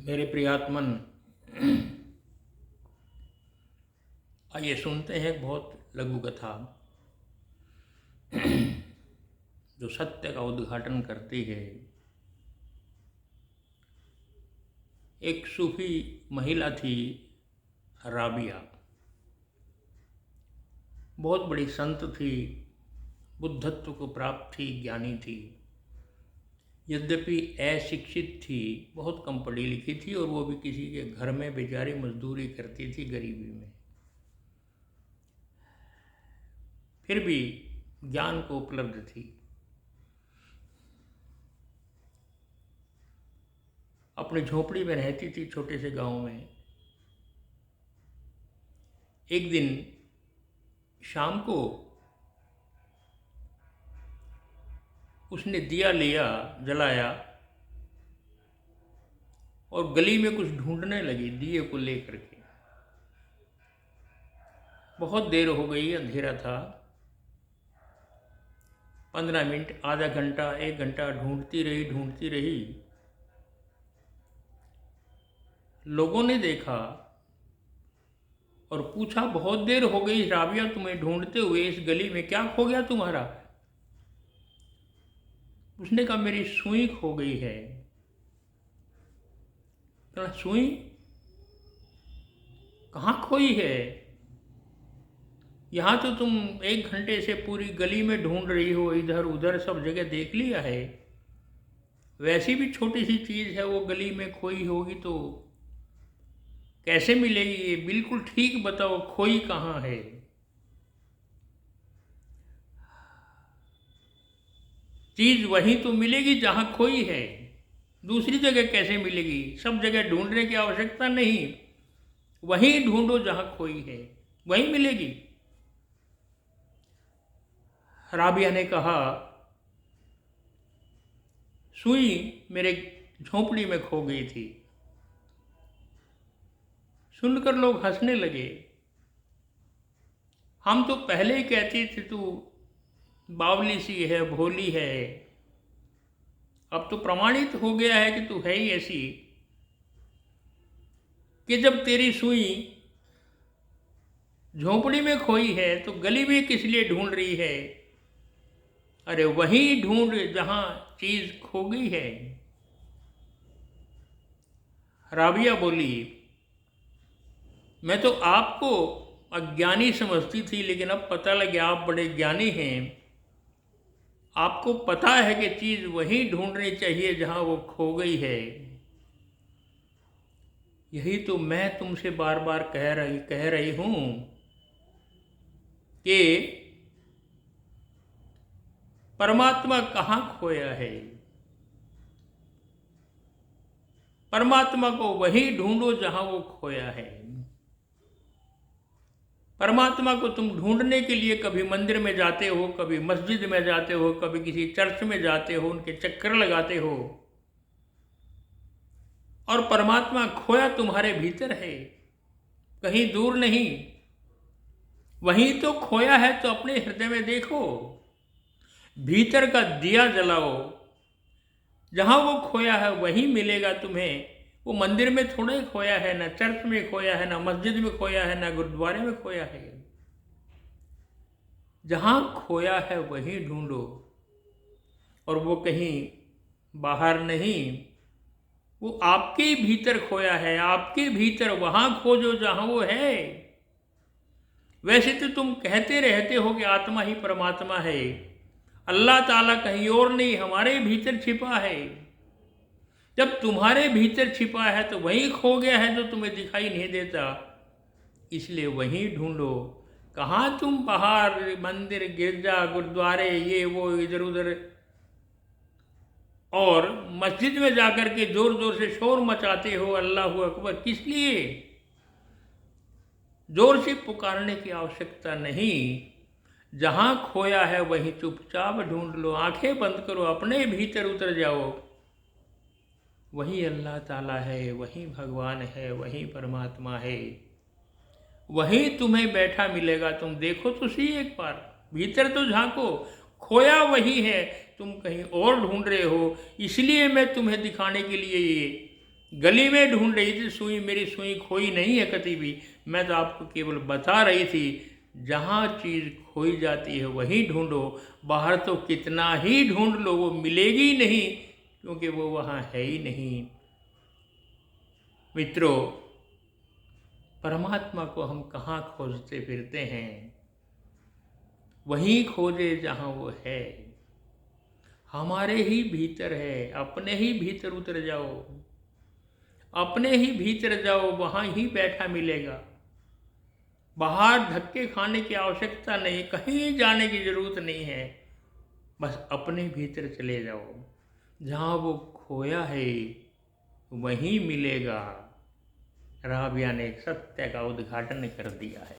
मेरे प्रियात्मन, आइए सुनते हैं एक बहुत लघु कथा जो सत्य का उद्घाटन करती है। एक सूफी महिला थी, राबिया। बहुत बड़ी संत थी, बुद्धत्व को प्राप्त थी, ज्ञानी थी। यद्यपि अशिक्षित थी, बहुत कम पढ़ी लिखी थी और वो भी किसी के घर में बेचारी मजदूरी करती थी गरीबी में। फिर भी ज्ञान को उपलब्ध थी। अपनी झोपड़ी में रहती थी, छोटे से गांव में। एक दिन शाम को उसने दिया लिया, जलाया और गली में कुछ ढूंढने लगी दिए को लेकर के। बहुत देर हो गई, अंधेरा था। 15 मिनट, आधा घंटा, 1 घंटा ढूंढती रही। लोगों ने देखा और पूछा, बहुत देर हो गई राबिया तुम्हें ढूंढते हुए, इस गली में क्या खो गया तुम्हारा? उसने कहा, मेरी सुई खो गई है। तो सुई कहाँ खोई है? यहाँ तो तुम 1 घंटे से पूरी गली में ढूंढ रही हो, इधर उधर सब जगह देख लिया है। वैसी भी छोटी सी चीज़ है, वो गली में खोई होगी तो कैसे मिलेगी? ये बिल्कुल ठीक बताओ, खोई कहाँ है? चीज़ वहीं तो मिलेगी जहाँ खोई है, दूसरी जगह कैसे मिलेगी? सब जगह ढूंढने की आवश्यकता नहीं, वहीं ढूंढो जहाँ खोई है, वहीं मिलेगी। राबिया ने कहा, सुई मेरे झोंपड़ी में खो गई थी। सुनकर लोग हंसने लगे। हम तो पहले ही कहते थे तू बावली सी है, भोली है। अब तो प्रमाणित हो गया है कि तू है ही ऐसी कि जब तेरी सुई झोंपड़ी में खोई है तो गली में किस लिए ढूंढ रही है? अरे वहीं ढूंढ जहां चीज खो गई है। राबिया बोली, मैं तो आपको अज्ञानी समझती थी, लेकिन अब पता लगा आप बड़े ज्ञानी हैं। आपको पता है कि चीज वहीं ढूंढनी चाहिए जहां वो खो गई है। यही तो मैं तुमसे बार बार कह रही हूं कि परमात्मा कहाँ खोया है। परमात्मा को वहीं ढूंढो जहां वो खोया है। परमात्मा को तुम ढूंढने के लिए कभी मंदिर में जाते हो, कभी मस्जिद में जाते हो, कभी किसी चर्च में जाते हो, उनके चक्कर लगाते हो, और परमात्मा खोया तुम्हारे भीतर है, कहीं दूर नहीं। वहीं तो खोया है, तो अपने हृदय में देखो, भीतर का दिया जलाओ, जहां वो खोया है वहीं मिलेगा तुम्हें। वो मंदिर में थोड़ा ही खोया है, ना चर्च में खोया है, ना मस्जिद में खोया है, ना गुरुद्वारे में खोया है। जहां खोया है वहीं ढूंढो, और वो कहीं बाहर नहीं, वो आपके भीतर खोया है। आपके भीतर वहां खोजो जहां वो है। वैसे तो तुम कहते रहते हो कि आत्मा ही परमात्मा है, अल्लाह ताला कहीं और नहीं, हमारे भीतर छिपा है। जब तुम्हारे भीतर छिपा है तो वहीं खो गया है, जो तुम्हें दिखाई नहीं देता। इसलिए वहीं ढूंढो। कहाँ तुम बाहर मंदिर, गिरजा, गुरुद्वारे, ये वो इधर उधर, और मस्जिद में जाकर के जोर जोर से शोर मचाते हो, अल्लाहू अकबर, किस लिए? जोर से पुकारने की आवश्यकता नहीं। जहां खोया है वहीं चुपचाप ढूंढ लो। आंखें बंद करो, अपने भीतर उतर जाओ। वही अल्लाह ताला है, वही भगवान है, वही परमात्मा है, वहीं तुम्हें बैठा मिलेगा। तुम देखो तो सही एक बार, भीतर तो झांको। खोया वही है, तुम कहीं और ढूंढ रहे हो। इसलिए मैं तुम्हें दिखाने के लिए गली में ढूंढ रही थी सुई, मेरी सुई खोई नहीं है कभी भी। मैं तो आपको केवल बता रही थी, जहाँ चीज़ खोई जाती है वहीं ढूंढो। बाहर तो कितना ही ढूंढ लो वो मिलेगी नहीं, क्योंकि वो वहाँ है ही नहीं। मित्रों, परमात्मा को हम कहाँ खोजते फिरते हैं? वहीं खोजे जहाँ वो है। हमारे ही भीतर है, अपने ही भीतर उतर जाओ, अपने ही भीतर जाओ, वहाँ ही बैठा मिलेगा। बाहर धक्के खाने की आवश्यकता नहीं, कहीं जाने की जरूरत नहीं है। बस अपने भीतर चले जाओ, जहाँ वो खोया है वहीं मिलेगा। राबिया ने सत्य का उद्घाटन कर दिया है।